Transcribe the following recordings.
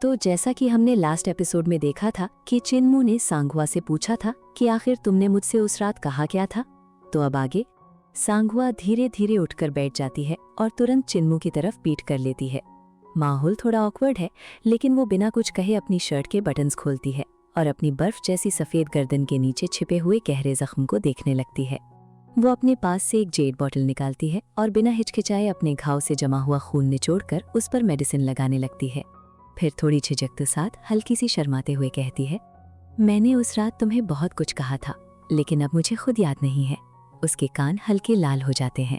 तो जैसा कि हमने लास्ट एपिसोड में देखा था कि चिन्मू ने सांगवा से पूछा था कि आखिर तुमने मुझसे उस रात कहा क्या था, तो अब आगे सांगवा धीरे धीरे उठकर बैठ जाती है और तुरंत चिन्मू की तरफ पीठ कर लेती है। माहौल थोड़ा ऑकवर्ड है, लेकिन वो बिना कुछ कहे अपनी शर्ट के बटन्स खोलती है और अपनी बर्फ जैसी सफेद गर्दन के नीचे छिपे हुए गहरे जख्म को देखने लगती है। वो अपने पास से एक जेड बॉटल निकालती है और बिना हिचकिचाए अपने घाव से जमा हुआ खून निचोड़कर उस पर मेडिसिन लगाने लगती है। फिर थोड़ी झिझक के साथ हल्की सी शर्माते हुए कहती है, मैंने उस रात तुम्हें बहुत कुछ कहा था, लेकिन अब मुझे खुद याद नहीं है। उसके कान हल्के लाल हो जाते हैं।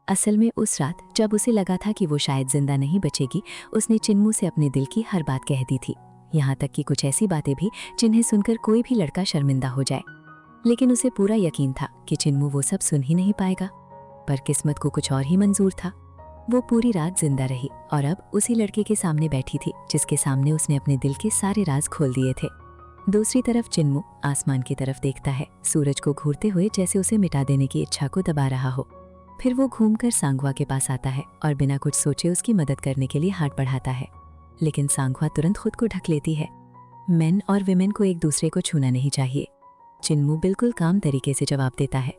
असल में उस रात जब उसे लगा था कि वो शायद जिंदा नहीं बचेगी, उसने चिन्मू से अपने दिल की हर बात कह दी थी, यहाँ तक कि कुछ ऐसी बातें भी जिन्हें सुनकर कोई भी लड़का शर्मिंदा हो जाए। लेकिन उसे पूरा यकीन था कि चिन्मू वो सब सुन ही नहीं पाएगा, पर किस्मत को कुछ और ही मंजूर था। वो पूरी रात जिंदा रही और अब उसी लड़के के सामने बैठी थी जिसके सामने उसने अपने दिल के सारे राज खोल दिए थे। दूसरी तरफ चिन्मू आसमान की तरफ देखता है, सूरज को घूरते हुए जैसे उसे मिटा देने की इच्छा को दबा रहा हो। फिर वो घूमकर सांगवा के पास आता है और बिना कुछ सोचे उसकी मदद करने के लिए हाथ बढ़ाता है, लेकिन सांगवा तुरंत खुद को ढक लेती है। मेन और विमेन को एक दूसरे को छूना नहीं चाहिए। चिन्मू बिल्कुल काम तरीके से जवाब देता है,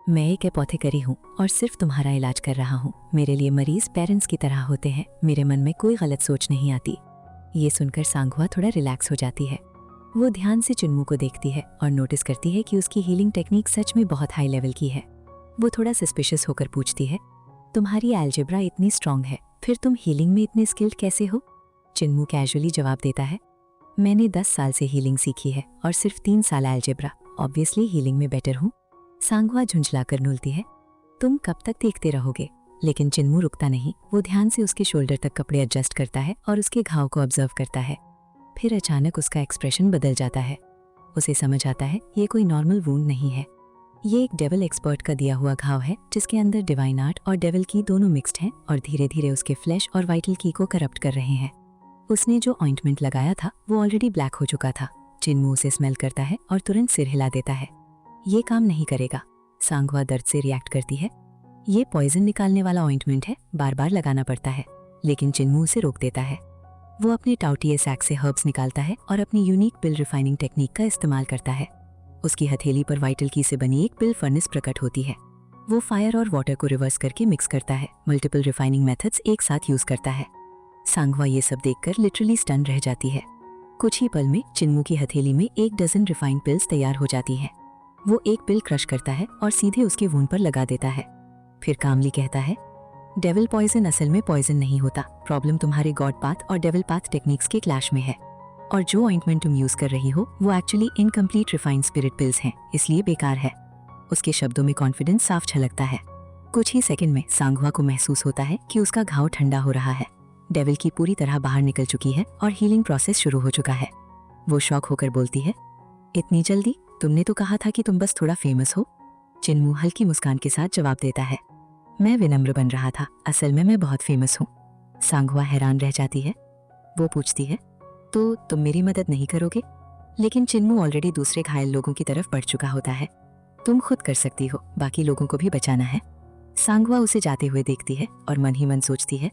मैं एक एपोथेकरी हूँ और सिर्फ तुम्हारा इलाज कर रहा हूँ। मेरे लिए मरीज पेरेंट्स की तरह होते हैं, मेरे मन में कोई गलत सोच नहीं आती। ये सुनकर सांगवा थोड़ा रिलैक्स हो जाती है। वो ध्यान से चिन्मू को देखती है और नोटिस करती है कि उसकी हीलिंग टेक्निक सच में बहुत हाई लेवल की है। वो थोड़ा सस्पिशियस होकर पूछती है, तुम्हारी अलजेब्रा इतनी स्ट्रांग है, फिर तुम हीलिंग में इतने स्किल्ड कैसे हो? चिन्मू कैजुअली जवाब देता है, मैंने 10 साल से हीलिंग सीखी है और सिर्फ 3 साल अलजेब्रा, ऑब्वियसली हीलिंग में बेटर हूँ। सांगवा झुंझलाकर नूलती है, तुम कब तक देखते रहोगे? लेकिन चिन्मू रुकता नहीं। वो ध्यान से उसके शोल्डर तक कपड़े एडजस्ट करता है और उसके घाव को ऑब्जर्व करता है। फिर अचानक उसका एक्सप्रेशन बदल जाता है। उसे समझ आता है ये कोई नॉर्मल वूंड नहीं है, ये एक डेविल एक्सपर्ट का दिया हुआ घाव है जिसके अंदर डिवाइन आर्ट और डेविल की दोनों मिक्स्ड हैं और धीरे धीरे उसके फ्लैश और वाइटल की को करप्ट कर रहे हैं। उसने जो ऑइंटमेंट लगाया था वो ऑलरेडी ब्लैक हो चुका था। चिन्मू उसे स्मेल करता है और तुरंत सिर हिला देता है, ये काम नहीं करेगा। सांगवा दर्द से रिएक्ट करती है, ये पॉइजन निकालने वाला ऑइंटमेंट है, बार बार लगाना पड़ता है। लेकिन चिन्मू उसे रोक देता है। वो अपने टाउटिए सैक से हर्ब्स निकालता है और अपनी यूनिक पिल रिफाइनिंग टेक्निक का इस्तेमाल करता है। उसकी हथेली पर वाइटल की से बनी एक पिल फर्नेस प्रकट होती है। वो फायर और वाटर को रिवर्स करके मिक्स करता है, मल्टीपल रिफाइनिंग मेथड्स एक साथ यूज करता है। सांगवा ये सब देखकर लिटरली स्टन रह जाती है। कुछ ही पल में चिन्मू की हथेली में 1 डज़न रिफाइंड पिल्स तैयार हो जाती हैं। वो एक पिल क्रश करता है और सीधे उसके वुंड पर लगा देता है। फिर कामली कहता है, डेविल पॉइजन असल में पॉइजन नहीं होता, प्रॉब्लम तुम्हारे गॉड पाथ और डेविल पाथ टेक्निक्स के क्लैश में है। और जो ऑइंटमेंट तुम यूज कर रही हो वो actually incomplete refined spirit pills हैं, इसलिए बेकार है। उसके शब्दों में कॉन्फिडेंस साफ झलकता है। कुछ ही सेकंड में सांगवा को महसूस होता है कि उसका घाव ठंडा हो रहा है। डेविल की पूरी तरह बाहर निकल चुकी है और हीलिंग प्रोसेस शुरू हो चुका है। वो शॉक होकर बोलती है, इतनी जल्दी? तुमने तो कहा था कि तुम बस थोड़ा फेमस हो। चिन्मू हल्की मुस्कान के साथ जवाब देता है, मैं विनम्र बन रहा था, असल में मैं बहुत फेमस हूँ। सांगवा हैरान रह जाती है। वो पूछती है, तो तुम मेरी मदद नहीं करोगे? लेकिन चिन्मू ऑलरेडी दूसरे घायल लोगों की तरफ बढ़ चुका होता है। तुम खुद कर सकती हो, बाकी लोगों को भी बचाना है। सांगवा उसे जाते हुए देखती है और मन ही मन सोचती है,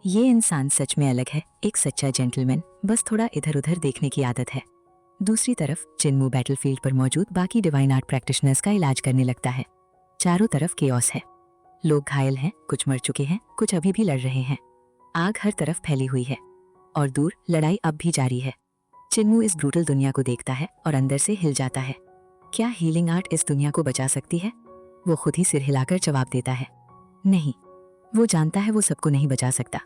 ये इंसान सच में अलग है, एक सच्चा जेंटलमैन, बस थोड़ा इधर उधर देखने की आदत है। दूसरी तरफ चिन्मू बैटलफील्ड पर मौजूद बाकी डिवाइन आर्ट प्रैक्टिशनर्स का इलाज करने लगता है। चारों तरफ केओस है, लोग घायल हैं, कुछ मर चुके हैं, कुछ अभी भी लड़ रहे हैं। आग हर तरफ फैली हुई है और दूर लड़ाई अब भी जारी है। चिन्मू इस ब्रूटल दुनिया को देखता है और अंदर से हिल जाता है। क्या हीलिंग आर्ट इस दुनिया को बचा सकती है? वो खुद ही सिर हिलाकर जवाब देता है, नहीं। वो जानता है वो सबको नहीं बचा सकता।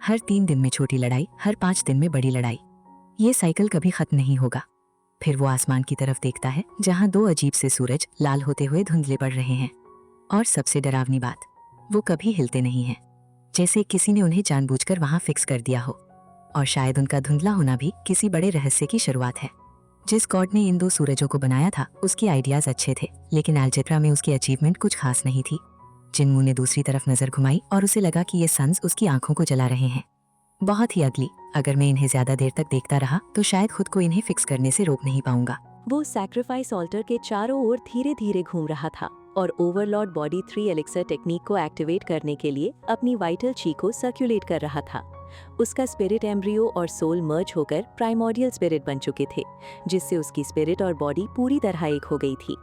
हर 3 दिन में छोटी लड़ाई, हर 5 दिन में बड़ी लड़ाई, ये साइकिल कभी खत्म नहीं होगा। फिर वो आसमान की तरफ देखता है जहां 2 अजीब से सूरज लाल होते हुए धुंधले पड़ रहे हैं। और सबसे डरावनी बात, वो कभी हिलते नहीं हैं, जैसे किसी ने उन्हें जानबूझकर वहां फिक्स कर दिया हो। और शायद उनका धुंधला होना भी किसी बड़े रहस्य की शुरुआत है। जिस गॉड ने इन 2 सूरजों को बनाया था उसके आइडियाज अच्छे थे, लेकिन अलजेब्रा में उसकी अचीवमेंट कुछ खास नहीं थी। चिन्मू ने दूसरी तरफ नजर घुमाई और उसे लगा कि ये सन्स उसकी आंखों को जला रहे हैं। बहुत ही अगली, अगर मैं इन्हें ज्यादा देर तक देखता रहा तो शायद खुद को इन्हें फिक्स करने से रोक नहीं पाऊंगा। वो सैक्रिफाइस ऑल्टर के चारों ओर धीरे धीरे घूम रहा था और ओवरलॉर्ड बॉडी 3 एलिक्सर टेक्निक को एक्टिवेट करने के लिए अपनी वाइटल ची को सर्कुलेट कर रहा था। उसका स्पिरिट एम्ब्रियो और सोल मर्ज होकर प्राइमोर्डियल स्पिरिट बन चुके थे, जिससे उसकी स्पिरिट और बॉडी पूरी तरह एक हो गई थी।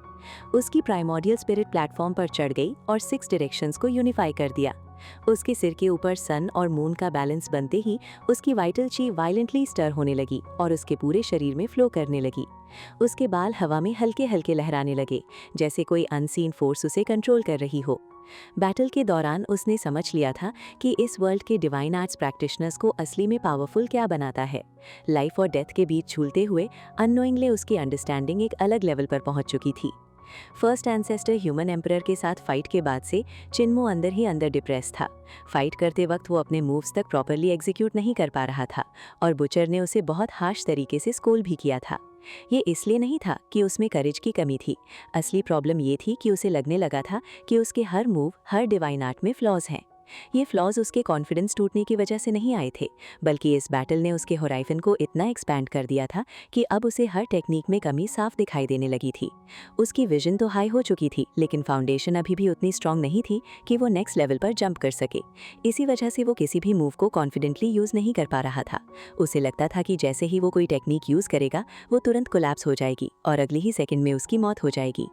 उसकी प्राइमोर्डियल स्पिरिट प्लेटफॉर्म पर चढ़ गई और 6 डायरेक्शंस को यूनिफाई कर दिया। उसके सिर के ऊपर सन और मून का बैलेंस बनते ही उसकी वाइटल ची वायलेंटली स्टर होने लगी और उसके पूरे शरीर में फ्लो करने लगी। उसके बाल हवा में हल्के हल्के लहराने लगे, जैसे कोई अनसीन फोर्स उसे कंट्रोल कर रही हो। बैटल के दौरान उसने समझ लिया था कि इस वर्ल्ड के डिवाइन आर्ट्स प्रैक्टिशनर्स को असली में पावरफुल क्या बनाता है। लाइफ और डेथ के बीच झूलते हुए अननोइंगली उसकी अंडरस्टैंडिंग एक अलग लेवल पर पहुंच चुकी थी। फर्स्ट एंसेस्टर ह्यूमन एम्परर के साथ फाइट के बाद से चिन्मू अंदर ही अंदर डिप्रेस था। फाइट करते वक्त वो अपने मूव्स तक प्रॉपरली एग्जीक्यूट नहीं कर पा रहा था और बुचर ने उसे बहुत हार्श तरीके से स्कोल भी किया था। ये इसलिए नहीं था कि उसमें करेज की कमी थी। असली प्रॉब्लम ये थी कि उसे लगने लगा था कि उसके हर मूव, हर डिवाइन आर्ट में फ्लॉज हैं। ये फ्लॉज उसके कॉन्फिडेंस टूटने की वजह से नहीं आए थे, बल्कि इस बैटल ने उसके होराइजन को इतना एक्सपैंड कर दिया था कि अब उसे हर टेक्निक में कमी साफ दिखाई देने लगी थी। उसकी विजन तो हाई हो चुकी थी, लेकिन फाउंडेशन अभी भी उतनी स्ट्रांग नहीं थी कि वो नेक्स्ट लेवल पर जंप कर सके। इसी वजह से वो किसी भी मूव को कॉन्फिडेंटली यूज नहीं कर पा रहा था। उसे लगता था कि जैसे ही वो कोई टेक्निक यूज करेगा वो तुरंत कोलैप्स हो जाएगी और अगले ही सेकंड में उसकी मौत हो जाएगी।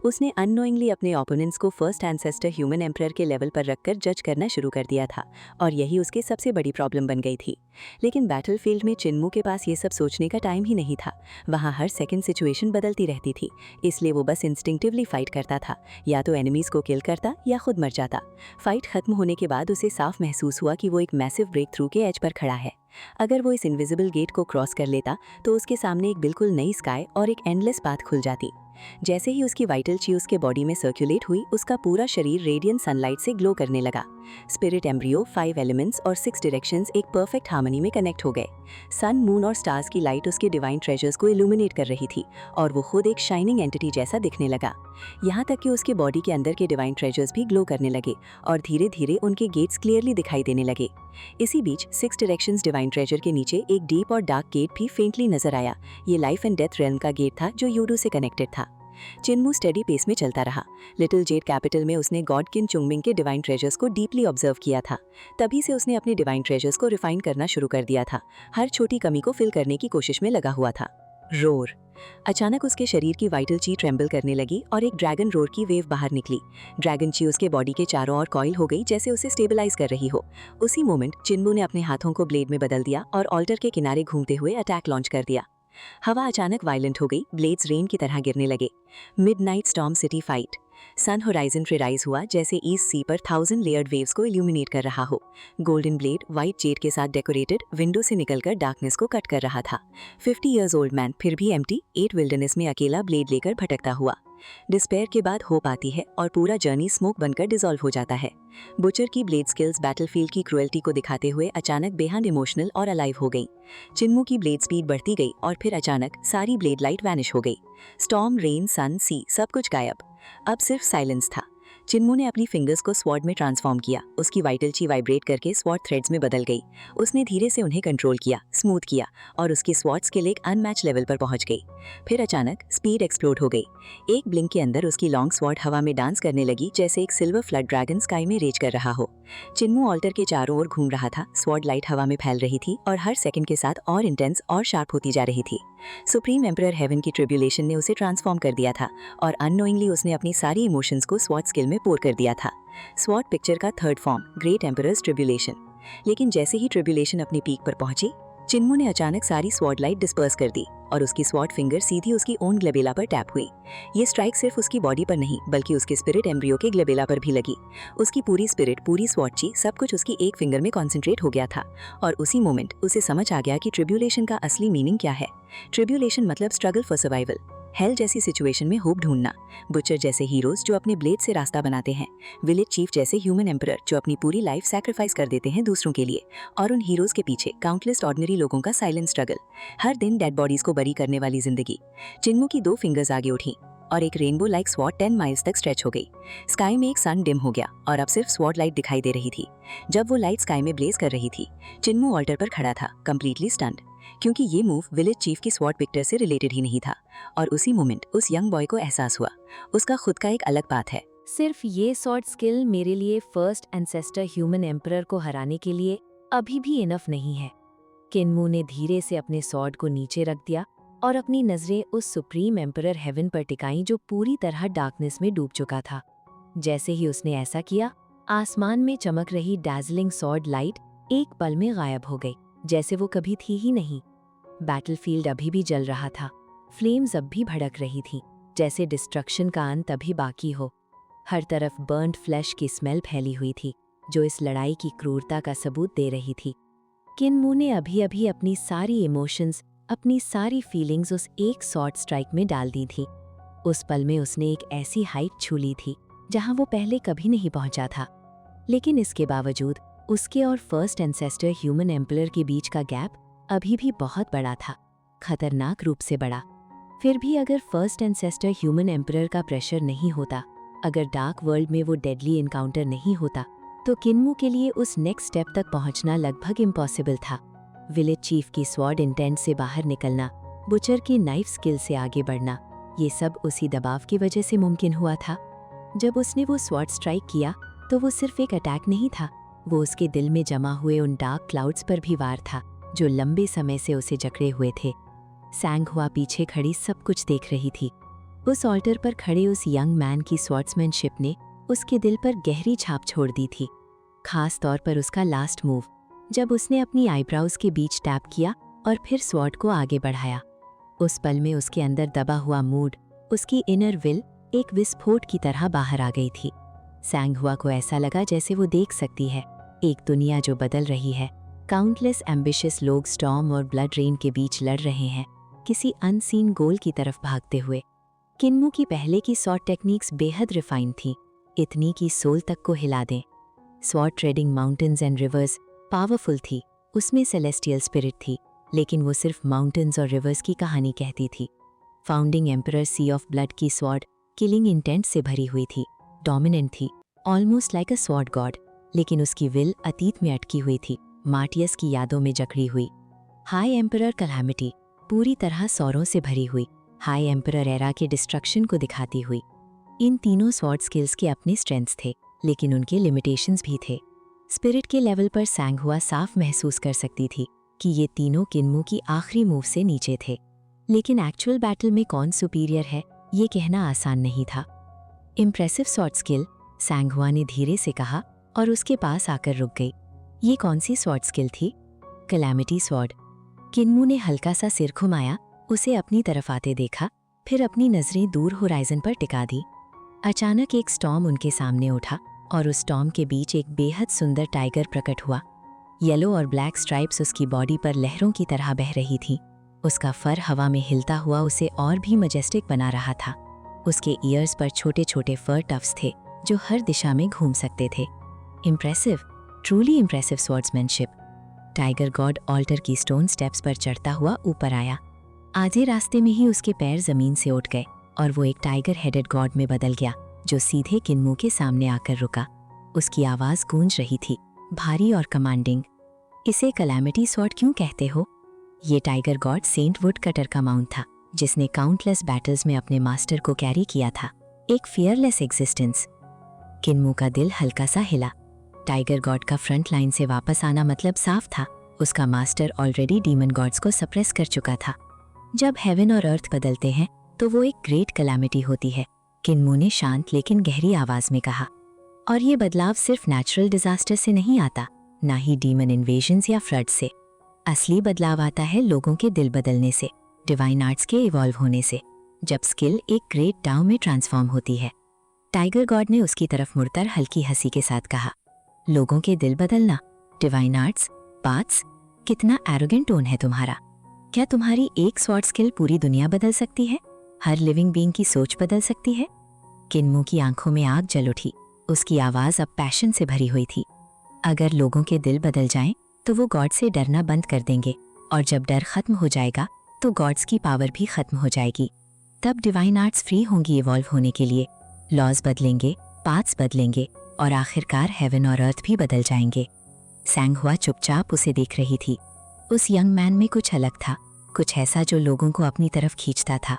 उसने अननोइंगली अपने ओपोनेंट्स को फर्स्ट एंसेस्टर ह्यूमन एम्परर के लेवल पर रखकर जज करना शुरू कर दिया था और यही उसकी सबसे बड़ी प्रॉब्लम बन गई थी। लेकिन बैटलफील्ड में चिन्मू के पास ये सब सोचने का टाइम ही नहीं था। वहाँ हर सेकंड सिचुएशन बदलती रहती थी, इसलिए वो बस इंस्टिंक्टिवली फाइट करता था। या तो एनिमीज को किल करता या खुद मर जाता। फाइट खत्म होने के बाद उसे साफ महसूस हुआ कि वो एक मैसिव ब्रेक थ्रू के एज पर खड़ा है। अगर वो इस इनविजिबल गेट को क्रॉस कर लेता तो उसके सामने एक बिल्कुल नई स्काई और एक एंडलेस पाथ खुल जाती। जैसे ही उसकी वाइटल ची उसके बॉडी में सर्कुलेट हुई, उसका पूरा शरीर रेडियंट सनलाइट से ग्लो करने लगा। स्पिरिट एम्ब्रियो, 5 एलिमेंट्स और 6 डायरेक्शंस एक परफेक्ट हार्मनी में कनेक्ट हो गए। सन, मून और स्टार्स की लाइट उसके डिवाइन ट्रेजर्स को इल्यूमिनेट कर रही थी और वो खुद एक शाइनिंग एंटिटी जैसा दिखने लगा। यहाँ तक कि उसके बॉडी के अंदर के डिवाइन ट्रेजर्स भी ग्लो करने लगे और धीरे धीरे उनके गेट्स क्लियरली दिखाई देने लगे। इसी बीच 6 डायरेक्शंस डिवाइन ट्रेजर के नीचे एक डीप और डार्क गेट भी फेंटली नजर आया। ये लाइफ एंड डेथ रेल्म का गेट था जो यूडू से कनेक्टेड था। चिन्मू स्टडी पेस में चलता रहा। लिटिल जेड कैपिटल में उसने गॉड किन चुंगमिंग के डिवाइन ट्रेजर्स को डीपली ऑब्जर्व किया था। तभी से उसने अपने डिवाइन ट्रेजर्स को रिफाइन करना शुरू कर दिया था, हर छोटी कमी को फिल करने की कोशिश में लगा हुआ था। रोर। अचानक उसके शरीर की वाइटल ची ट्रेम्बल करने लगी और एक ड्रैगन रोर की वेव बाहर निकली। ड्रैगन ची उसके बॉडी के चारों ओर कॉइल हो गई, जैसे उसे स्टेबलाइज कर रही हो। उसी मोमेंट चिन्मू ने अपने हाथों को ब्लेड में बदल दिया और ऑल्टर के किनारे घूमते हुए अटैक लॉन्च कर दिया। हवा अचानक वायलेंट हो गई, ब्लेड्स रेन की तरह गिरने लगे। Midnight storm city fight. Sun horizon पे राइज हुआ जैसे ईस्ट सी पर 1000 लेयर्ड वेव्स को इल्यूमिनेट कर रहा हो। गोल्डन ब्लेड व्हाइट जेड के साथ डेकोरेटेड विंडो से निकलकर डार्कनेस को कट कर रहा था। 50 इयर्स ओल्ड मैन फिर भी एम्प्टी 8 विल्डरनेस में अकेला ब्लेड लेकर भटकता हुआ। डिस्पेयर के बाद होप आती है और पूरा जर्नी स्मोक बनकर डिसॉल्व हो जाता है। बुचर की ब्लेड स्किल्स बैटलफील्ड की क्रुएल्टी को दिखाते हुए अचानक बेहद इमोशनल और अलाइव हो गई। चिन्मू की ब्लेड स्पीड बढ़ती गई और फिर अचानक सारी ब्लेड लाइट वैनिश हो गई। स्टॉर्म, रेन, सन, सी सब कुछ गायब। अब सिर्फ साइलेंस था। चिन्मू ने अपनी फिंगर्स को स्वॉर्ड में ट्रांसफॉर्म किया। उसकी वाइटल ची वाइब्रेट करके स्वॉर्ड थ्रेड्स में बदल गई। उसने धीरे से उन्हें कंट्रोल किया, स्मूथ किया और उसकी स्वॉर्ड स्किल एक अनमैच लेवल पर पहुंच गई। फिर अचानक स्पीड एक्सप्लोड हो गई। एक ब्लिंक के अंदर उसकी लॉन्ग स्वॉर्ड हवा में डांस करने लगी, जैसे एक सिल्वर फ्लड ड्रैगन स्काई में रेज कर रहा हो। चिन्मू ऑल्टर के चारों ओर घूम रहा था। स्वॉर्ड लाइट हवा में फैल रही थी और हर सेकंड के साथ और इंटेंस और शार्प होती जा रही थी। सुप्रीम एम्परर हेवन की ट्रिब्यूलेशन ने उसे ट्रांसफॉर्म कर दिया था और अननोइंगली उसने अपनी सारी इमोशंस को स्वॉर्ड स्किल में पोर कर दिया था। स्वॉर्ड पिक्चर का third form, great emperors tribulation. लेकिन जैसे ही ट्रिब्यूलेशन अपनी पीक पर पहुंची, चिन्मू ने अचानक सारी स्वॉर्ड लाइट डिस्पर्स कर दी और उसकी स्वॉर्ड फिंगर सीधी उसकी ओन ग्लेबेला पर टैप हुई। ये स्ट्राइक सिर्फ उसकी बॉडी पर नहीं, बल्कि उसके स्पिरिट एम्ब्रियो के ग्लेबेला पर भी लगी। उसकी पूरी स्पिरिट, पूरी स्वॉर्ड ची, सब कुछ उसकी एक फिंगर में कॉन्सेंट्रेट हो गया था और उसी मोमेंट उसे समझ आ गया कि ट्रिब्यूलेशन का असली मीनिंग क्या है। ट्रिब्यूलेशन मतलब स्ट्रगल फॉर सर्वाइवल। हेल जैसी सिचुएशन में होप ढूंढना। बुचर जैसे हीरोज जो अपने ब्लेड से रास्ता बनाते हैं। विलेज चीफ जैसे ह्यूमन एम्परर जो अपनी पूरी लाइफ सैक्रिफाइस कर देते हैं दूसरों के लिए। और उन हीरोज के पीछे काउंटलेस ऑर्डिनरी लोगों का साइलेंट स्ट्रगल। हर दिन डेड बॉडीज को बरी करने वाली जिंदगी। चिन्मू की 2 फिंगर्स आगे उठी और एक रेनबो लाइक स्वॉर्ड 10 माइल्स तक स्ट्रेच हो गई। स्काई में एक सन डिम हो गया और अब सिर्फ स्वॉर्ड लाइट दिखाई दे रही थी। जब वो लाइट स्काई में ब्लेज कर रही थी, चिन्मू ऑल्टर पर खड़ा था, कंप्लीटली स्टन्ड, क्योंकि ये मूव विलेज चीफ की स्वॉर्ड पिक्चर से रिलेटेड ही नहीं था। और उसी मोमेंट उस यंग बॉय को एहसास हुआ उसका खुद का एक अलग पाथ है। सिर्फ ये स्वॉर्ड स्किल मेरे लिए फर्स्ट एंसेस्टर ह्यूमन एम्परर को हराने के लिए अभी भी इनफ नहीं है। किन्मू ने धीरे से अपने सॉर्ड को नीचे रख दिया और अपनी नजरें उस सुप्रीम एम्परर हेवन पर टिकाईं जो पूरी तरह डार्कनेस में डूब चुका था। जैसे ही उसने ऐसा किया, आसमान में चमक रही डैज़लिंग सॉर्ड लाइट एक पल में गायब हो गई, जैसे वो कभी थी ही नहीं। बैटलफील्ड अभी भी जल रहा था, फ्लेम्स अब भी भड़क रही थीं, जैसे डिस्ट्रक्शन का अंत अभी बाकी हो। हर तरफ बर्न्ड फ्लैश की स्मेल फैली हुई थी, जो इस लड़ाई की क्रूरता का सबूत दे रही थी। किन्मू ने अभी अभी अपनी सारी इमोशंस, अपनी सारी फीलिंग्स उस एक शॉर्ट स्ट्राइक में डाल दी थी। उस पल में उसने एक ऐसी हाइट छू ली थी जहां वो पहले कभी नहीं पहुंचा था। लेकिन इसके बावजूद उसके और फर्स्ट एंसेस्टर ह्यूमन एम्परर के बीच का गैप अभी भी बहुत बड़ा था, खतरनाक रूप से बड़ा। फिर भी अगर फर्स्ट एंसेस्टर ह्यूमन एम्परर का प्रेशर नहीं होता, अगर डार्क वर्ल्ड में वो डेडली एनकाउंटर नहीं होता, तो किन्मू के लिए उस नेक्स्ट स्टेप तक पहुंचना लगभग इम्पॉसिबल था। विलेज चीफ की स्वॉर्ड इंटेंट से बाहर निकलना, बुचर की नाइफ स्किल से आगे बढ़ना, ये सब उसी दबाव की वजह से मुमकिन हुआ था। जब उसने वो स्वॉर्ड स्ट्राइक किया तो वो सिर्फ एक अटैक नहीं था, वो उसके दिल में जमा हुए उन डार्क क्लाउड्स पर भी वार था जो लंबे समय से उसे जकड़े हुए थे। सैंघवा पीछे खड़ी सब कुछ देख रही थी। उस ऑल्टर पर खड़े उस यंग मैन की स्वॉर्ड्समैनशिप ने उसके दिल पर गहरी छाप छोड़ दी थी, खास तौर पर उसका लास्ट मूव, जब उसने अपनी आईब्राउज के बीच टैप किया और फिर स्वॉर्ड को आगे बढ़ाया। उस पल में उसके अंदर दबा हुआ मूड, उसकी इनर विल एक विस्फोट की तरह बाहर आ गई थी। सैंघवा को ऐसा लगा जैसे वो देख सकती है एक दुनिया जो बदल रही है, काउंटलेस एम्बिशियस लोग स्टॉर्म और ब्लड रेन के बीच लड़ रहे हैं, किसी अनसीन गोल की तरफ भागते हुए। किन्मू की पहले की स्वॉर्ड टेक्निक्स बेहद रिफाइंड थी, इतनी कि सोल तक को हिला दें। Sword trading mountains and reverse powerful थी, उसमें सेलेस्टियल स्पिरिट थी, लेकिन वो सिर्फ माउंटेन्स और रिवर्स की कहानी कहती थी। Founding emperor sea of blood की स्वॉर्ड किलिंग इंटेंट से भरी हुई थी, डोमिनेंट थी, almost like a sword god, लेकिन उसकी विल अतीत में अटकी हुई थी, मार्टियस की यादों में जकड़ी हुई। हाई एम्परर कैलामिटी पूरी तरह सौरों से भरी हुई, हाई एम्परर एरा के डिस्ट्रक्शन को दिखाती हुई। इन तीनों स्वॉर्ड स्किल्स के अपने स्ट्रेंथ्स थे, लेकिन उनके लिमिटेशंस भी थे। स्पिरिट के लेवल पर सैंघवा साफ महसूस कर सकती थी कि ये तीनों किन्मू की आखिरी मूव से नीचे थे, लेकिन एक्चुअल बैटल में कौन सुपीरियर है ये कहना आसान नहीं था। इम्प्रेसिव स्वॉर्ड स्किल, सैंघवा ने धीरे से कहा और उसके पास आकर रुक गई। ये कौन सी स्वॉर्ड स्किल थी? Calamity sword. किन्मू ने हल्का सा सिर घुमाया, उसे अपनी तरफ आते देखा, फिर अपनी नजरें दूर होराइजन पर टिका दी। अचानक एक स्टॉर्म उनके सामने उठा और उस स्टॉर्म के बीच एक बेहद सुंदर टाइगर प्रकट हुआ। येलो और ब्लैक स्ट्राइप्स उसकी बॉडी पर लहरों की तरह बह रही थी। उसका फर हवा में हिलता हुआ उसे और भी मजेस्टिक बना रहा था। उसके ईयर्स पर छोटे छोटे फर टफ्स थे जो हर दिशा में घूम सकते थे। Impressive, truly impressive swordsmanship. Tiger god altar की स्टोन स्टेप्स पर चढ़ता हुआ ऊपर आया। आधे रास्ते में ही उसके पैर जमीन से उठ गए और वो एक टाइगर हेडेड गॉड में बदल गया जो सीधे किन्मू के सामने आकर रुका। उसकी आवाज गूंज रही थी, भारी और कमांडिंग। इसे कैलामिटी स्वॉर्ड क्यों कहते हो? ये tiger god saint wood cutter का माउंट था, जिसने काउंटलेस बैटल्स में अपने मास्टर को कैरी किया था, एक फियरलेस एग्जिस्टेंस। किन्मू का दिल हल्का सा हिला। टाइगर गॉड का फ्रंट लाइन से वापस आना मतलब साफ था, उसका मास्टर ऑलरेडी डीमन गॉड्स को सप्रेस कर चुका था। जब हेवन और अर्थ बदलते हैं तो वो एक ग्रेट कैलामिटी होती है, किन्मू ने शांत लेकिन गहरी आवाज में कहा। और ये बदलाव सिर्फ नेचुरल डिजास्टर से नहीं आता, ना ही डीमन इन्वेजन्स या फ्लड से। असली बदलाव आता है लोगों के दिल बदलने से, डिवाइन आर्ट्स के इवॉल्व होने से, जब स्किल एक ग्रेट डाउ में ट्रांसफॉर्म होती है। टाइगर गॉड ने उसकी तरफ मुड़कर हल्की हंसी के साथ कहा, लोगों के दिल बदलना, डिवाइन आर्ट्स, पाथ्स, कितना एरोगेंट टोन है तुम्हारा। क्या तुम्हारी एक स्वॉर्ड स्किल पूरी दुनिया बदल सकती है? हर लिविंग बीइंग की सोच बदल सकती है? किन्मू की आंखों में आग जल उठी, उसकी आवाज अब पैशन से भरी हुई थी। अगर लोगों के दिल बदल जाएं, तो वो गॉड से डरना बंद कर देंगे, और जब डर खत्म हो जाएगा तो गॉड्स की पावर भी खत्म हो जाएगी। तब डिवाइन आर्ट्स फ्री होंगी इवॉल्व होने के लिए, लॉज बदलेंगे, पाथ्स बदलेंगे, और आखिरकार हेवन और अर्थ भी बदल जाएंगे। सैंघवा चुपचाप उसे देख रही थी। उस यंग मैन में कुछ अलग था, कुछ ऐसा जो लोगों को अपनी तरफ खींचता था।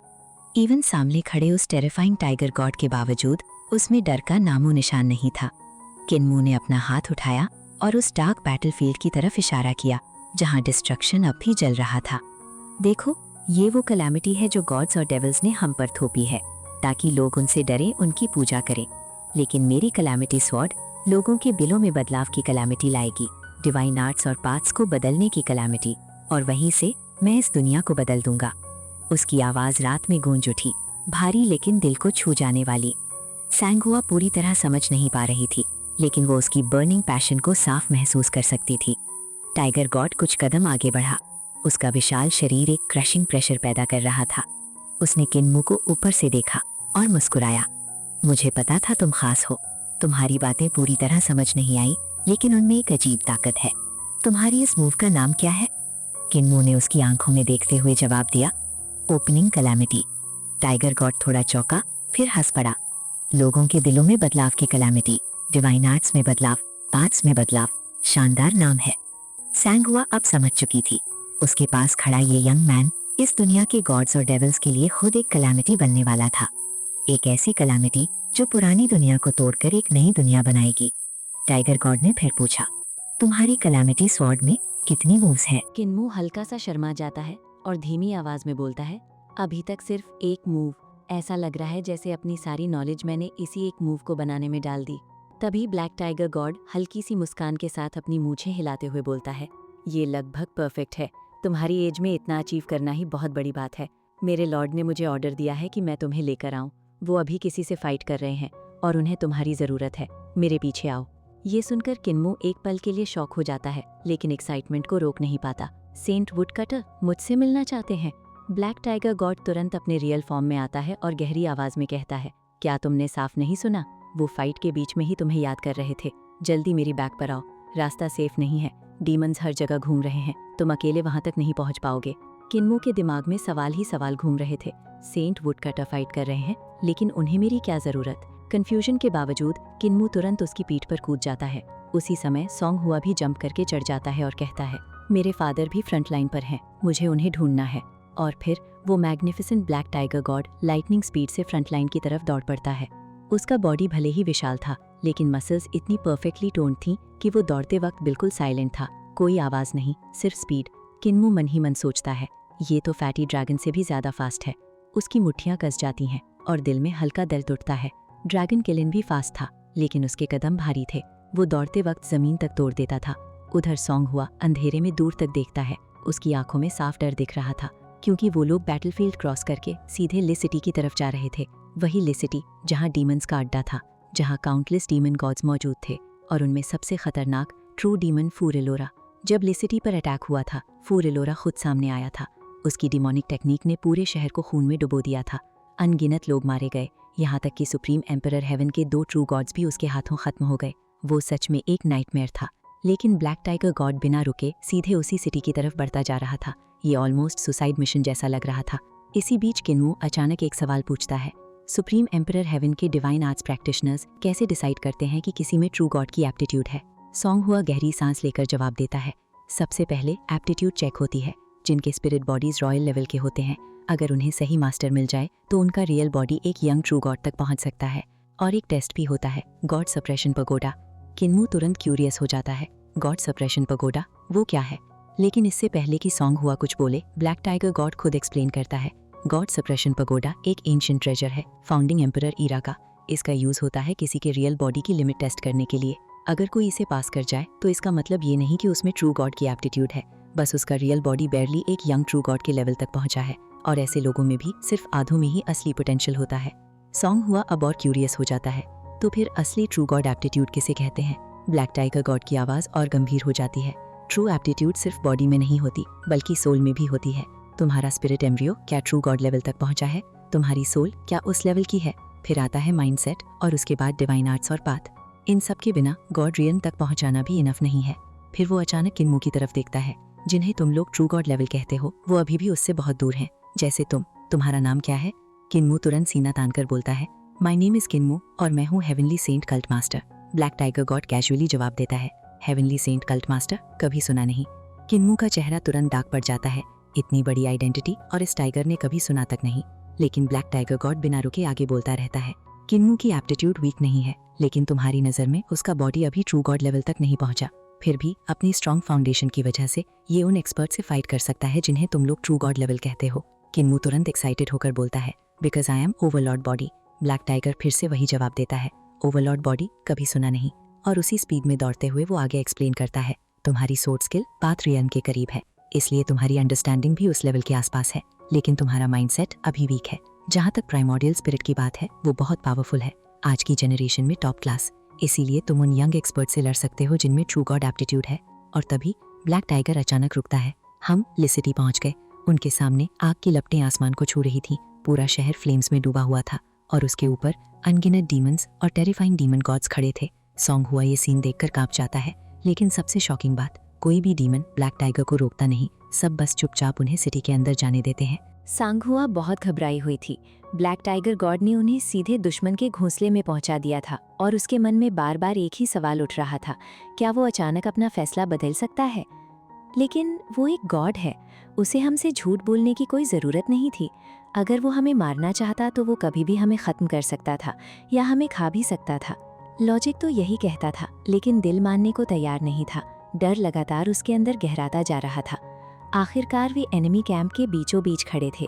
इवन सामने खड़े उस टेरिफाइंग टाइगर गॉड के बावजूद उसमें डर का नामो निशान नहीं था। किन्मू ने अपना हाथ उठाया और उस डार्क बैटलफील्ड की तरफ इशारा किया जहां डिस्ट्रक्शन अब भी जल रहा था। देखो, ये वो कलामिटी है जो गॉड्स और डेविल्स ने हम पर थोपी है ताकि लोग उनसे डरें, उनकी पूजा करें। लेकिन मेरी कलामिटी स्वॉर्ड लोगों के दिलों में बदलाव की कलामिटी लाएगी, डिवाइन आर्ट्स और पाथ्स को बदलने की कलामिटी, और वहीं से मैं इस दुनिया को बदल दूंगा। उसकी आवाज रात में गूंज उठी, भारी लेकिन दिल को छू जाने वाली। सैंगहुआ पूरी तरह समझ नहीं पा रही थी, लेकिन वो उसकी बर्निंग पैशन को साफ महसूस कर सकती थी। टाइगर गॉड कुछ कदम आगे बढ़ा। उसका विशाल शरीर एक क्रशिंग प्रेशर पैदा कर रहा था। उसने किन्मू को ऊपर से देखा और मुस्कुराया। मुझे पता था तुम खास हो। तुम्हारी बातें पूरी तरह समझ नहीं आई, लेकिन उनमें एक अजीब ताकत है। तुम्हारी इस मूव का नाम क्या है? किन्मू ने उसकी आंखों में देखते हुए जवाब दिया, ओपनिंग कलामिटी। टाइगर गॉड थोड़ा चौंका, फिर हंस पड़ा। लोगों के दिलों में बदलाव की कलामिटी, डिवाइन आर्ट्स में बदलाव, पाथ्स में बदलाव, शानदार नाम है। सैंगहुआ अब समझ चुकी थी। उसके पास खड़ा ये यंग मैन इस दुनिया के गॉड्स और डेविल्स के लिए खुद एक कलामिटी बनने वाला था। एक ऐसी कलामिटी जो पुरानी दुनिया को तोड़कर एक नई दुनिया बनाएगी। टाइगर गॉड ने फिर पूछा, तुम्हारी कलामिटी स्वॉर्ड में कितनी मूव्स हैं? किन्मू हल्का सा शर्मा जाता है और धीमी आवाज में बोलता है, अभी तक सिर्फ एक मूव। ऐसा लग रहा है जैसे अपनी सारी नॉलेज मैंने इसी एक मूव को बनाने में डाल दी। तभी ब्लैक टाइगर गॉड हल्की सी मुस्कान के साथ अपनी मूछें हिलाते हुए बोलता है, ये लगभग परफेक्ट है। तुम्हारी एज में इतना अचीव करना ही बहुत बड़ी बात है। मेरे लॉर्ड ने मुझे ऑर्डर दिया है कि मैं तुम्हें लेकर आऊं। वो अभी किसी से फाइट कर रहे हैं और उन्हें तुम्हारी जरूरत है। मेरे पीछे आओ। ये सुनकर किन्मू एक पल के लिए शॉक हो जाता है, लेकिन एक्साइटमेंट को रोक नहीं पाता। सेंट वुडकटर मुझसे मिलना चाहते हैं। ब्लैक टाइगर गॉड तुरंत अपने रियल फॉर्म में आता है और गहरी आवाज में कहता है, क्या तुमने साफ नहीं सुना? वो फाइट के बीच में ही तुम्हें याद कर रहे थे। जल्दी मेरी बैक पर आओ। रास्ता सेफ नहीं है। डीमंस हर जगह घूम रहे हैं। तुम अकेले वहां तक नहीं पहुंच पाओगे। किन्मू के दिमाग में सवाल ही सवाल घूम रहे थे। सेंट वुडकटर फाइट कर रहे हैं, लेकिन उन्हें मेरी क्या जरूरत? कंफ्यूजन के बावजूद किन्मू तुरंत उसकी पीठ पर कूद जाता है। उसी समय सॉन्गहुआ भी जंप करके चढ़ जाता है और कहता है, मेरे फादर भी फ्रंट लाइन पर हैं। मुझे उन्हें ढूंढना है। और फिर वो magnificent black tiger God lightning speed से फ्रंट लाइन की तरफ दौड़ पड़ता है। उसका बॉडी भले ही विशाल था, लेकिन मसल्स इतनी परफेक्टली टोन्ड थीं कि वो दौड़ते वक्त बिल्कुल साइलेंट था। कोई आवाज नहीं, सिर्फ स्पीड। किन्मू मन ही मन सोचता है, ये तो फैटी ड्रैगन से भी ज्यादा फास्ट है। उसकी मुट्ठियां कस जाती हैं और दिल में हल्का दर्द उठता है। ड्रैगन किलिन भी फास्ट था, लेकिन उसके कदम भारी थे। वो दौड़ते वक्त जमीन तक तोड़ देता था। उधर सॉन्गहुआ अंधेरे में दूर तक देखता है। उसकी आंखों में साफ डर दिख रहा था, क्योंकि वो लोग बैटलफील्ड क्रॉस करके सीधे ले सिटी की तरफ जा रहे थे। वही ले सिटी जहाँ डीमंस का अड्डा था, जहाँ काउंटलेस डीमन गॉड्स मौजूद थे, और उनमें सबसे खतरनाक ट्रू डीमन फूरेलोरा। जब ले सिटी पर अटैक हुआ था, फूरेलोरा खुद सामने आया था। उसकी डिमोनिक टेक्निक ने पूरे शहर को खून में डुबो दिया था। अनगिनत लोग मारे गए, यहाँ तक कि सुप्रीम एम्परर हेवन के 2 ट्रू गॉड्स भी उसके हाथों खत्म हो गए। वो सच में एक नाइटमेयर था। लेकिन ब्लैक टाइगर गॉड बिना रुके सीधे उसी सिटी की तरफ बढ़ता जा रहा था। ये ऑलमोस्ट सुसाइड मिशन जैसा लग रहा था। इसी बीच किन्मू अचानक एक सवाल पूछता है, सुप्रीम एम्परर हेवन के डिवाइन आर्ट्स प्रैक्टिशनर्स कैसे डिसाइड करते हैं कि किसी में ट्रू गॉड की एप्टीट्यूड है? सॉन्गहुआ गहरी सांस लेकर जवाब देता है, सबसे पहले एप्टीट्यूड चेक होती है। जिनके स्पिरिट बॉडीज रॉयल लेवल के होते हैं, अगर उन्हें सही मास्टर मिल जाए तो उनका रियल बॉडी एक यंग ट्रू गॉड तक पहुंच सकता है। और एक टेस्ट भी होता है, गॉड सप्रेशन पगोडा। किन्मू तुरंत क्यूरियस हो जाता है, गॉड सप्रेशन पगोडा वो क्या है? लेकिन इससे पहले कि सॉन्गहुआ कुछ बोले, ब्लैक टाइगर गॉड खुद एक्सप्लेन करता है। गॉड सप्रेशन पगोडा एक एंशिएंट ट्रेजर है, फाउंडिंग एम्परर ईरा का। इसका यूज होता है किसी के रियल बॉडी की लिमिट टेस्ट करने के लिए। अगर कोई इसे पास कर जाए तो इसका मतलब ये नहीं कि उसमें ट्रू गॉड की एप्टीट्यूड है, बस उसका रियल बॉडी बेयरली एक यंग ट्रू गॉड के लेवल तक पहुंचा है। और ऐसे लोगों में भी सिर्फ आधों में ही असली पोटेंशियल होता है। सॉन्गहुआ अब और क्यूरियस हो जाता है, तो फिर असली ट्रू गॉड एप्टीट्यूड किसे कहते हैं? ब्लैक टाइगर गॉड की आवाज और गंभीर हो जाती है। ट्रू एप्टीट्यूड सिर्फ बॉडी में नहीं होती, बल्कि सोल में भी होती है। तुम्हारा स्पिरिट एम्ब्रियो क्या ट्रू गॉड लेवल तक पहुंचा है? तुम्हारी सोल क्या उस लेवल की है? फिर आता है माइंडसेट और उसके बाद डिवाइन आर्ट्स और पाथ। इन सब के बिना गॉड रियन तक पहुंचाना भी इनफ नहीं है। फिर वो अचानक किन्मू की तरफ देखता है। जिन्हें तुम लोग ट्रू गॉड लेवल कहते हो, वो अभी भी उससे बहुत दूर हैं। जैसे तुम्हारा नाम क्या है? किन्मू तुरंत सीना तानकर बोलता है, माय नेम इज किन्मू और मैं हूँ heavenly saint cult master. Black tiger god casually जवाब देता है, हेवनली सेंट कल्ट मास्टर कभी सुना नहीं। किन्मू का चेहरा तुरंत डार्क पड़ जाता है। इतनी बड़ी आइडेंटिटी और इस टाइगर ने कभी सुना तक नहीं। लेकिन ब्लैक टाइगर गॉड बिना रुके आगे बोलता रहता है, किन्मू की एप्टीट्यूड वीक नहीं है, लेकिन तुम्हारी नजर में उसका बॉडी अभी ट्रू गॉड लेवल तक नहीं पहुंचा। फिर भी अपनी स्ट्रॉन्ग फाउंडेशन की वजह से ये उन एक्सपर्ट से फाइट कर सकता है जिन्हें तुम लोग ट्रू गॉड लेवल कहते हो। किन्मू तुरंत एक्साइटेड होकर बोलता है, because I am Overlord body. Black tiger फिर से वही जवाब देता है, ओवरलॉर्ड बॉडी कभी सुना नहीं। और उसी स्पीड में दौड़ते हुए वो आगे एक्सप्लेन करता है, तुम्हारी सोर्ड स्किल पाथ रियन के करीब है, इसलिए तुम्हारी अंडरस्टैंडिंग भी उस लेवल के आसपास है, लेकिन तुम्हारा माइंडसेट अभी वीक है। जहाँ तक प्राइमोर्डियल स्पिरिट की बात है, वो बहुत पावरफुल है, आज की जनरेशन में टॉप क्लास, इसीलिए तुम उन यंग एक्सपर्ट से लड़ सकते हो जिनमें ट्रू गॉड एप्टीट्यूड है। और तभी ब्लैक टाइगर अचानक रुकता है। हम लिसिटी पहुंच गए। उनके सामने आग की लपटें आसमान को छू रही थी, पूरा शहर फ्लेम्स में डूबा हुआ था और उसके ऊपर अनगिनत डीमंस और टेरिफाइंग डीमन गॉड्स खड़े थे। सॉन्ग हुआ ये सीन देखकर कांप जाता है, लेकिन सबसे शॉकिंग बात, कोई भी डीमन ब्लैक टाइगर को रोकता नहीं, सब बस चुपचाप उन्हें सिटी के अंदर जाने देते हैं। सांगहुआ बहुत घबराई हुई थी। ब्लैक टाइगर गॉड ने उन्हें सीधे दुश्मन के घोंसले में पहुंचा दिया था और उसके मन में बार बार एक ही सवाल उठ रहा था, क्या वो अचानक अपना फैसला बदल सकता है? लेकिन वो एक गॉड है, उसे हमसे झूठ बोलने की कोई ज़रूरत नहीं थी। अगर वो हमें मारना चाहता तो वो कभी भी हमें ख़त्म कर सकता था या हमें खा भी सकता था। लॉजिक तो यही कहता था, लेकिन दिल मानने को तैयार नहीं था। डर लगातार उसके अंदर गहराता जा रहा था। आखिरकार वे एनिमी कैंप के बीचों बीच खड़े थे।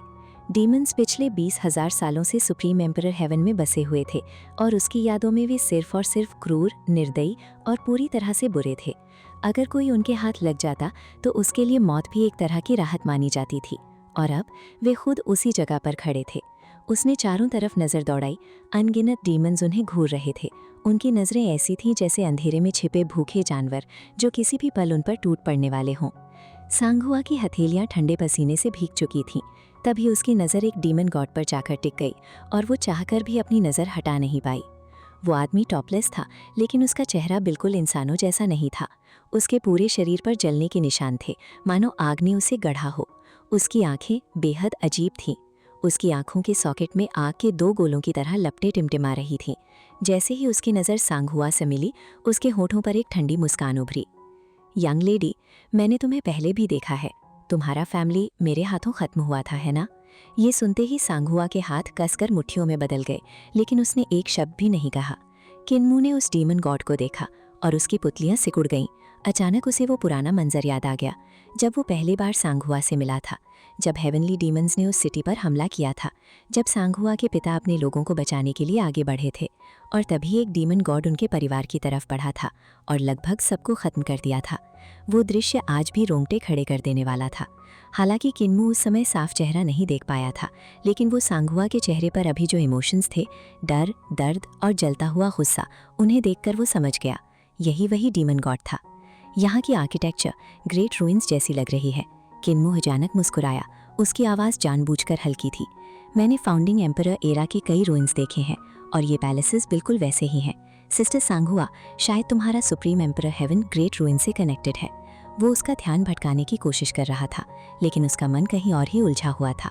डीमंस पिछले 20,000 सालों से सुप्रीम एम्परर हेवन में बसे हुए थे और उसकी यादों में वे सिर्फ और सिर्फ क्रूर, निर्दयी और पूरी तरह से बुरे थे। अगर कोई उनके हाथ लग जाता तो उसके लिए मौत भी एक तरह की राहत मानी जाती थी। और अब वे खुद उसी जगह पर खड़े थे। उसने चारों तरफ नज़र दौड़ाई। अनगिनत डीमंस उन्हें घूर रहे थे। उनकी नज़रें ऐसी थीं जैसे अंधेरे में छिपे भूखे जानवर जो किसी भी पल उन पर टूट पड़ने वाले हों। सांगहुआ की हथेलियां ठंडे पसीने से भीग चुकी थीं। तभी उसकी नज़र एक डीमन गॉड पर जाकर टिक गई और वो चाहकर भी अपनी नज़र हटा नहीं पाई। वो आदमी टॉपलेस था, लेकिन उसका चेहरा बिल्कुल इंसानों जैसा नहीं था। उसके पूरे शरीर पर जलने के निशान थे, मानो आग ने उसे गढ़ा हो। उसकी आंखें बेहद अजीब थीं। उसकी आंखों के सॉकेट में आग के 2 गोलों की तरह लपटें टिमटिमा रही थीं। जैसे ही उसकी नज़र सांगहुआ से मिली, उसके होठों पर एक ठंडी मुस्कान उभरी। यंग लेडी, मैंने तुम्हें पहले भी देखा है। तुम्हारा फैमिली मेरे हाथों खत्म हुआ था, है ना? ये सुनते ही सांगहुआ के हाथ कसकर मुट्ठियों में बदल गए, लेकिन उसने एक शब्द भी नहीं कहा। किन्मू ने उस डीमन गॉड को देखा और उसकी पुतलियां सिकुड़ गईं। अचानक उसे वो पुराना मंजर याद आ गया, जब वो पहली बार सांगहुआ से मिला था, जब हेवनली डीमंस ने उस सिटी पर हमला किया था, जब सांगहुआ के पिता अपने लोगों को बचाने के लिए आगे बढ़े थे। और तभी एक डीमन गॉड उनके परिवार की तरफ बढ़ा था और लगभग सबको ख़त्म कर दिया था। वो दृश्य आज भी रोंगटे खड़े कर देने वाला था। हालांकि किन्मू उस समय साफ चेहरा नहीं देख पाया था, लेकिन वो सांगहुआ के चेहरे पर अभी जो इमोशंस थे, डर, दर्द और जलता हुआ गुस्सा, उन्हें देखकर वो समझ गया, यही वही डीमन गॉड था। यहाँ की आर्किटेक्चर ग्रेट रूइंस जैसी लग रही है। किन्मू अचानक मुस्कुराया। उसकी आवाज़ जानबूझकर हल्की थी। मैंने फाउंडिंग एम्परर एरा के कई रूइंस देखे हैं और ये पैलेसेस बिल्कुल वैसे ही हैं। सिस्टर सांगहुआ, शायद तुम्हारा supreme emperor heaven great ruin से कनेक्टेड है। वो उसका ध्यान भटकाने की कोशिश कर रहा था, लेकिन उसका मन कहीं और ही उलझा हुआ था।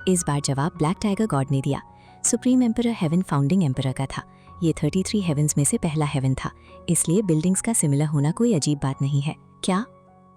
इस बार जवाब ब्लैक टाइगर गॉड ने दिया। Supreme emperor heaven founding emperor का था। ये 33 हेवन्स में से पहला हेवन था, इसलिए बिल्डिंग्स का सिमिलर होना कोई अजीब बात नहीं है। क्या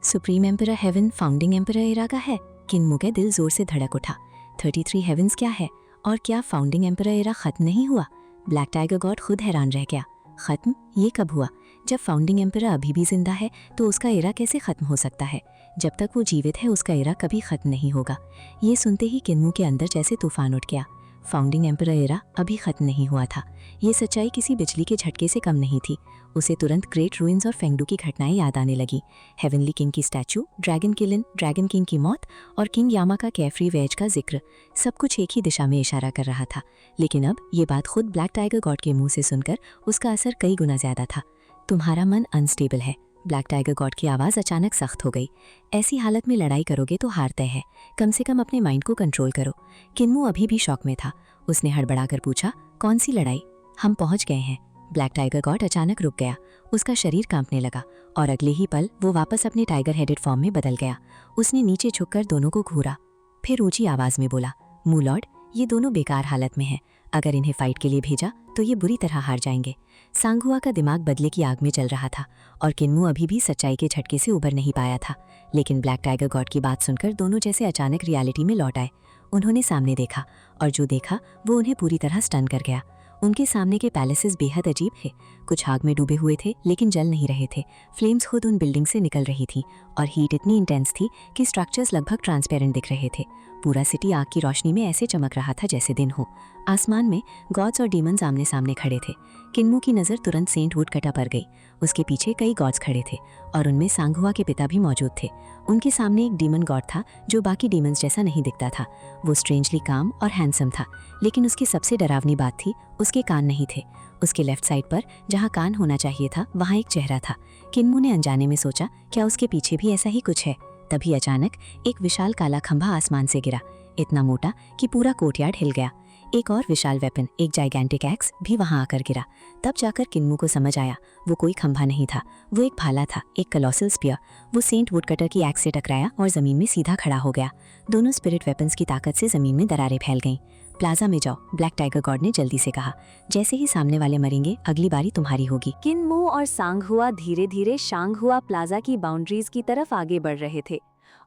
supreme emperor heaven founding emperor era का है? किन्मू का दिल जोर से धड़क उठा। 33 हेवन्स क्या है, और क्या फाउंडिंग एम्परर एरा खत्म नहीं हुआ? ब्लैक टाइगर गॉड खुद हैरान रह गया। खत्म? ये कब हुआ? जब फाउंडिंग एम्परर अभी भी जिंदा है तो उसका एरा कैसे खत्म हो सकता है? जब तक वो जीवित है उसका एरा कभी खत्म नहीं होगा। ये सुनते ही किन्मू के अंदर जैसे तूफान उठ गया। फाउंडिंग एम्परर एरा अभी खत्म नहीं हुआ था। ये सच्चाई किसी बिजली के झटके से कम नहीं थी। उसे तुरंत ग्रेट रूइंस और फेंगडू की घटनाएं याद आने लगी। हेवनली किंग की स्टैचू, ड्रैगन किलिन, ड्रैगन किंग की मौत और किंग यामा का कैफ्री वेज का जिक्र, सब कुछ एक ही दिशा में इशारा कर रहा था। लेकिन अब ये बात खुद ब्लैक टाइगर गॉड के मुंह से सुनकर उसका असर कई गुना ज्यादा था। तुम्हारा मन अनस्टेबल है। ब्लैक टाइगर गॉड की आवाज़ अचानक सख्त हो गई। ऐसी हालत में लड़ाई करोगे तो हार तय है। कम से कम अपने माइंड को कंट्रोल करो। किन्मू अभी भी शॉक में था। उसने हड़बड़ाकर पूछा, कौन सी लड़ाई? हम पहुंच गए हैं। ब्लैक टाइगर गॉड अचानक रुक गया। उसका शरीर कांपने लगा और अगले ही पल वो वापस अपने टाइगर हेडेड फॉर्म में बदल गया। उसने नीचे झुककर दोनों को घूरा, फिर ऊंची आवाज में बोला, मूलॉर्ड, ये दोनों बेकार हालत में हैं। अगर इन्हें फाइट के लिए भेजा तो ये बुरी तरह हार जाएंगे। सांगहुआ का दिमाग बदले की आग में चल रहा था और किन्मू अभी भी सच्चाई के झटके से उबर नहीं पाया था। लेकिन ब्लैक टाइगर गॉड की बात सुनकर दोनों जैसे अचानक रियलिटी में लौट आए। उन्होंने सामने देखा और जो देखा वो उन्हें पूरी तरह स्टन कर गया। उनके सामने के पैलेसेस बेहद अजीब थे। कुछ आग में डूबे हुए थे लेकिन जल नहीं रहे थे। फ्लेम्स खुद उन बिल्डिंग से निकल रही थी और हीट इतनी इंटेंस थी कि स्ट्रक्चर्स लगभग ट्रांसपेरेंट दिख रहे थे। पूरा सिटी आग की रोशनी में ऐसे चमक रहा था जैसे दिन हो। आसमान में गॉड्स और डीमंस आमने सामने खड़े थे। किन्मू की नज़र तुरंत सेंट वुडकटर पर गई। उसके पीछे कई गॉड्स खड़े थे और उनमें सांगहुआ के पिता भी मौजूद थे। उनके सामने एक डीमन गॉड था जो बाकी डीमंस जैसा नहीं दिखता था। वो स्ट्रेंजली काम और हैंडसम था, लेकिन उसकी सबसे डरावनी बात थी उसके कान नहीं थे। उसके लेफ्ट साइड पर जहाँ कान होना चाहिए था वहाँ एक चेहरा था। किन्मू ने अनजाने में सोचा क्या उसके पीछे भी ऐसा ही कुछ है। तभी अचानक एक विशाल काला खंभा आसमान से गिरा, इतना मोटा कि पूरा कोर्टयार्ड हिल गया। एक और विशाल वेपन, एक जाइगेंटिक एक्स भी वहां आकर गिरा। तब जाकर किन्मू को समझ आया वो कोई खंभा नहीं था, वो एक भाला था, एक कलोसल स्पीयर। वो सेंट वुडकटर की एक्स से टकराया और जमीन में सीधा खड़ा हो गया। दोनों स्पिरिट वेपन्स की ताकत से जमीन में दरारें फैल गईं। प्लाजा में जाओ, ब्लैक टाइगर गॉड ने जल्दी से कहा। जैसे ही सामने वाले मरेंगे अगली बारी तुम्हारी होगी। किन्मू और सांगहुआ धीरे धीरे शांगहुआ प्लाजा की बाउंड्रीज की तरफ आगे बढ़ रहे थे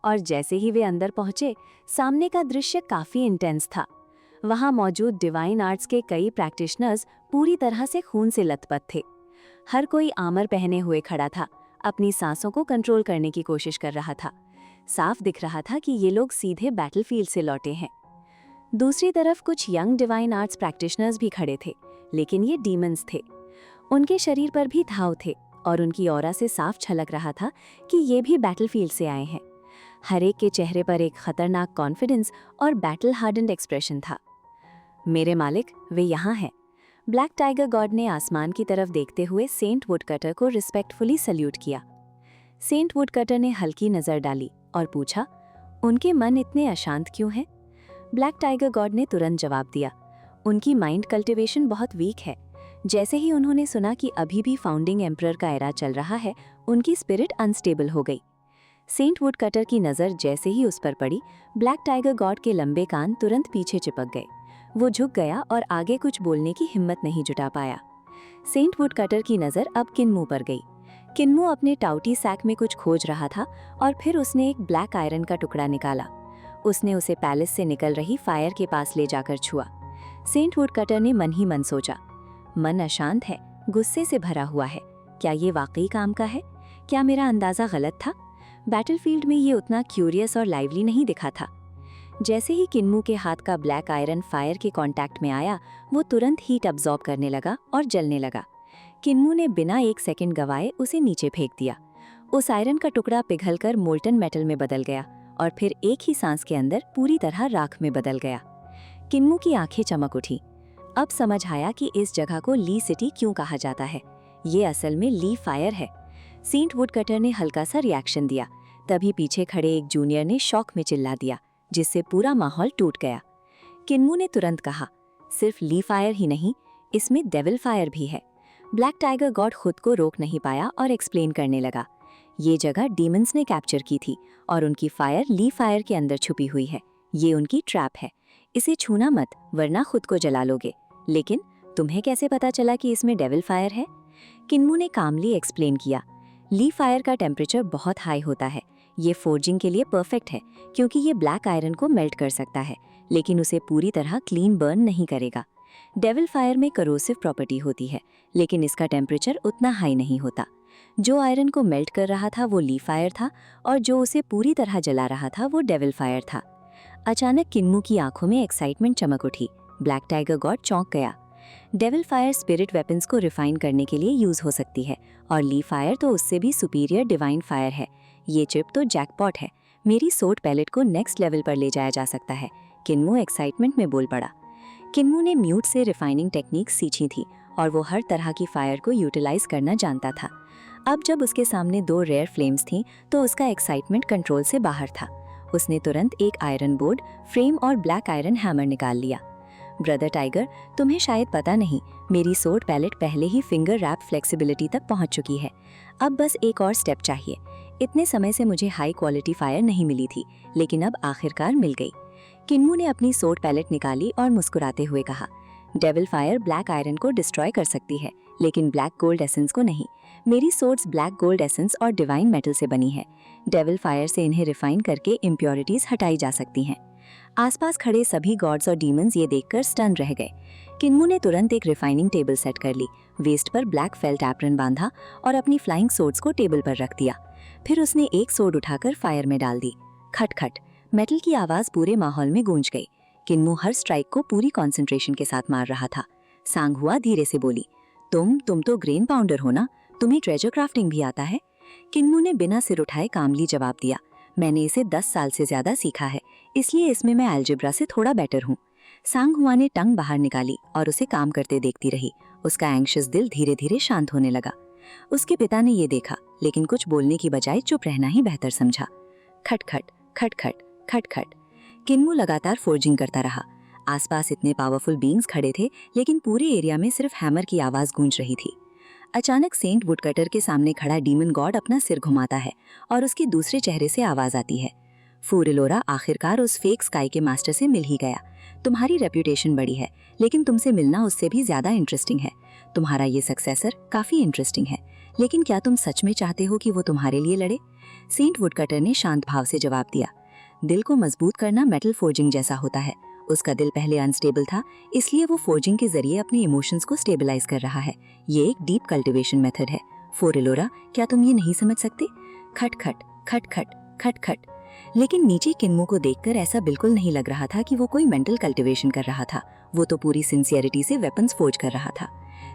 और जैसे ही वे अंदर पहुंचे सामने का दृश्य काफी इंटेंस था। वहां मौजूद डिवाइन आर्ट्स के कई प्रैक्टिशनर्स पूरी तरह से खून से लथपथ थे। हर कोई आर्मर पहने हुए खड़ा था, अपनी सांसों को कंट्रोल करने की कोशिश कर रहा था। साफ दिख रहा था कि ये लोग सीधे बैटलफील्ड से लौटे हैं। दूसरी तरफ कुछ यंग डिवाइन आर्ट्स प्रैक्टिशनर्स भी खड़े थे, लेकिन ये डीमंस थे। उनके शरीर पर भी घाव थे और उनकी ऑरा से साफ झलक रहा था कि ये भी बैटलफील्ड से आए हैं। हर एक के चेहरे पर एक खतरनाक कॉन्फिडेंस और बैटल हार्डन्ड एक्सप्रेशन था। मेरे मालिक, वे यहाँ हैं। ब्लैक टाइगर गॉड ने आसमान की तरफ देखते हुए सेंट वुडकटर को रिस्पेक्टफुली सल्यूट किया। सेंट वुडकटर ने हल्की नजर डाली और पूछा, उनके मन इतने अशांत क्यों हैं? ब्लैक टाइगर गॉड ने तुरंत जवाब दिया, उनकी माइंड कल्टिवेशन बहुत वीक है। जैसे ही उन्होंने सुना कि अभी भी फाउंडिंग एम्परर का एरा चल रहा है, उनकी स्पिरिट अनस्टेबल हो गई। सेंट वुडकटर की नज़र जैसे ही उस पर पड़ी, ब्लैक टाइगर गॉड के लंबे कान तुरंत पीछे चिपक गए। वो झुक गया और आगे कुछ बोलने की हिम्मत नहीं जुटा पाया। सेंट वुडकटर की नज़र अब किन्मू पर गई। किन्मू अपने टाउटी सैक में कुछ खोज रहा था और फिर उसने एक ब्लैक आयरन का टुकड़ा निकाला। उसने उसे पैलेस से निकल रही फायर के पास ले जाकर छुआ। सेंट वुडकटर ने मन ही मन सोचा, मन अशांत है, गुस्से से भरा हुआ है। क्या ये वाकई काम का है? क्या मेरा अंदाज़ा गलत था? बैटलफील्ड में ये उतना क्यूरियस और लाइवली नहीं दिखा था। जैसे ही किन्मू के हाथ का ब्लैक आयरन फायर के कांटेक्ट में आया, वो तुरंत हीट अब्जॉर्ब करने लगा और जलने लगा। किन्मू ने बिना एक सेकंड गवाए उसे नीचे फेंक दिया। उस आयरन का टुकड़ा पिघलकर मोल्टन मेटल में बदल गया और फिर एक ही सांस के अंदर पूरी तरह राख में बदल गया। किन्मू की आंखें चमक उठी। अब समझ आया कि इस जगह को ली सिटी क्यों कहा जाता है। ये असल में ली फायर है। सेंट वुडकटर ने हल्का सा रिएक्शन दिया। तभी पीछे खड़े एक जूनियर ने शॉक में चिल्ला दिया, जिससे पूरा माहौल टूट गया। किन्मू ने तुरंत कहा, सिर्फ ली फायर ही नहीं, इसमें डेविल फायर भी है। ब्लैक टाइगर गॉड खुद को रोक नहीं पाया और एक्सप्लेन करने लगा, ये जगह डीमंस ने कैप्चर की थी और उनकी फायर ली फायर के अंदर छुपी हुई है। ये उनकी ट्रैप है, इसे छूना मत वरना खुद को जला लोगे। लेकिन तुम्हें कैसे पता चला कि इसमें डेविल फायर है? किन्मू ने कामली एक्सप्लेन किया, ली फायर का टेम्परेचर बहुत हाई होता है। ये फोर्जिंग के लिए परफेक्ट है क्योंकि ये ब्लैक आयरन को मेल्ट कर सकता है, लेकिन उसे पूरी तरह क्लीन बर्न नहीं करेगा। डेविल फायर में करोसिव प्रॉपर्टी होती है, लेकिन इसका टेम्परेचर उतना हाई नहीं होता। जो आयरन को मेल्ट कर रहा था वो ली फायर था और जो उसे पूरी तरह जला रहा था वो डेविल फायर था। अचानक किन्मू की आंखों में एक्साइटमेंट चमक उठी। ब्लैक टाइगर गॉड चौंक गया। डेविल फायर स्पिरिट वेपन्स को रिफाइन करने के लिए यूज हो सकती है और ली फायर तो उससे भी सुपीरियर डिवाइन फायर है। ये चिप तो जैकपॉट है, मेरी सोट पैलेट को नेक्स्ट लेवल पर ले जाया जा सकता है। किन्मू एक्साइटमेंट में बोल पड़ा। किन्मू ने म्यूट से रिफाइनिंग टेक्निक्स सीखी थी और वो हर तरह की फायर को यूटिलाइज करना जानता था। अब जब उसके सामने 2 रेयर फ्लेम्स थीं तो उसका एक्साइटमेंट कंट्रोल से बाहर था। उसने तुरंत एक आयरन बोर्ड, फ्रेम और ब्लैक आयरन हैमर निकाल लिया। ब्रदर टाइगर, तुम्हें शायद पता नहीं, मेरी सोट पैलेट पहले ही फिंगर रैप फ्लेक्सिबिलिटी तक पहुंच चुकी है। अब बस एक और स्टेप चाहिए। इतने समय से मुझे हाई क्वालिटी फायर नहीं मिली थी, लेकिन अब आखिरकार मिल गई। किन्मू ने अपनी सोट पैलेट निकाली और मुस्कुराते हुए कहा, डेविल फायर ब्लैक आयरन को डिस्ट्रॉय कर सकती है, लेकिन ब्लैक गोल्ड एसेंस को नहीं। मेरी सोट्स ब्लैक गोल्ड एसेंस और डिवाइन मेटल से बनी है। डेविल फायर से इन्हें रिफाइन करके इम्प्योरिटीज हटाई जा सकती हैं। आसपास खड़े सभी गॉड्स और डीमंस ये देखकर स्टन रह गए। किन्मू ने तुरंत एक रिफाइनिंग टेबल सेट कर ली, वेस्ट पर ब्लैक फेल्ट एप्रन बांधा और अपनी फ्लाइंग सोर्ड्स को टेबल पर रख दिया। फिर उसने एक सोर्ड उठाकर फायर में डाल दी। खट खट, मेटल की आवाज पूरे माहौल में गूंज गई। किन्मू हर स्ट्राइक को पूरी कंसंट्रेशन के साथ मार रहा था। सांगहुआ धीरे से बोली, तुम तो ग्रेन पाउंडर हो ना, तुम्हें ट्रेजर क्राफ्टिंग भी आता है? किन्मू ने बिना सिर उठाए कामली जवाब दिया, मैंने इसे 10 साल से ज्यादा सीखा है, इसलिए इसमें मैं अलजेब्रा से थोड़ा बेटर हूँ। सांगहुआ ने टंग बाहर निकाली और उसे काम करते देखती रही। उसका एंग्शियस दिल धीरे धीरे शांत होने लगा। उसके पिता ने ये देखा, लेकिन कुछ बोलने की बजाय चुप रहना ही बेहतर समझा। खटखट खटखट खटखट, किन्मू लगातार फोर्जिंग करता रहा। आसपास इतने पावरफुल बींग्स खड़े थे, लेकिन पूरे एरिया में सिर्फ हैमर की आवाज गूंज रही थी। अचानक सेंट वुडकटर के सामने खड़ा डीमन गॉड अपना सिर घुमाता है और उसके दूसरे चेहरे से आवाज आती है, फूरिलोरा आखिरकार उस फेक स्काई के मास्टर से मिल ही गया। तुम्हारी रेप्यूटेशन बड़ी है, लेकिन तुमसे मिलना उससे भी ज्यादा इंटरेस्टिंग है। तुम्हारा ये सक्सेसर काफी इंटरेस्टिंग है, लेकिन क्या तुम सच में चाहते हो कि वो तुम्हारे लिए लड़े? सेंट वुडकटर ने शांत भाव से जवाब दिया, दिल को मजबूत करना मेटल फोर्जिंग जैसा होता है। उसका दिल पहले अनस्टेबल था, इसलिए वो फोर्जिंग के जरिए अपने इमोशंस को स्टेबलाइज कर रहा है। ये एक डीप कल्टिवेशन मेथड है। फोरिलोरा, क्या तुम ये नहीं समझ सकते? खटखट खटखट खटखट। लेकिन नीचे किन्मू को देखकर ऐसा बिल्कुल नहीं लग रहा था कि वो कोई मेंटल कल्टिवेशन कर रहा था। वो तो पूरी सिंसियरिटी से वेपन्स फोर्ज कर रहा था।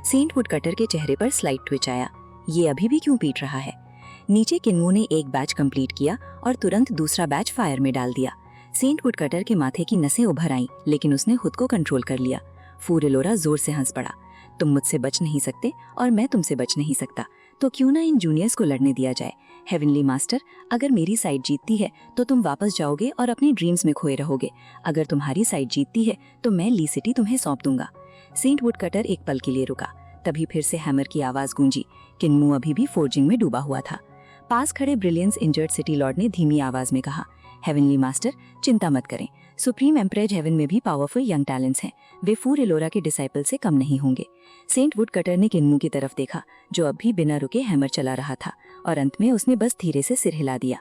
सेंट वुडकटर के चेहरे पर स्लाइट ट्विच आया। ये अभी भी क्यों पीट रहा है? नीचे किन्मू ने एक बैच कंप्लीट किया और तुरंत दूसरा बैच फायर में डाल दिया। सेंट वुडकटर के माथे की नसें उभर आईं, लेकिन उसने खुद को कंट्रोल कर लिया। फूरिलोरा जोर से हंस पड़ा, तुम मुझसे बच नहीं सकते और मैं तुमसे बच नहीं सकता, तो क्यों ना इन जूनियर्स को लड़ने दिया जाए। हेवनली मास्टर, अगर मेरी साइड जीतती है तो तुम वापस जाओगे और अपनी ड्रीम्स में खोए रहोगे। अगर तुम्हारी साइड जीतती है तो मैं ली सिटी तुम्हें सौंप दूंगा। सेंट वुडकटर एक पल के लिए रुका, तभी फिर से हैमर की आवाज गूंजी। किन्मू अभी भी फोर्जिंग में डूबा हुआ था। पास खड़े ब्रिलियंस इंजर्ड सिटी लॉर्ड ने धीमी आवाज में कहा, हेवनली मास्टर, चिंता मत करें। सुप्रीम एम्परेज हेवन में भी पावरफुल यंग टैलेंट्स हैं। वे फूरिलोरा के डिसाइपल से कम नहीं होंगे। सेंट वुडकटर ने किन्मू की तरफ देखा, जो अब भी बिना रुके हैमर चला रहा था, और अंत में उसने बस धीरे से सिर हिला दिया।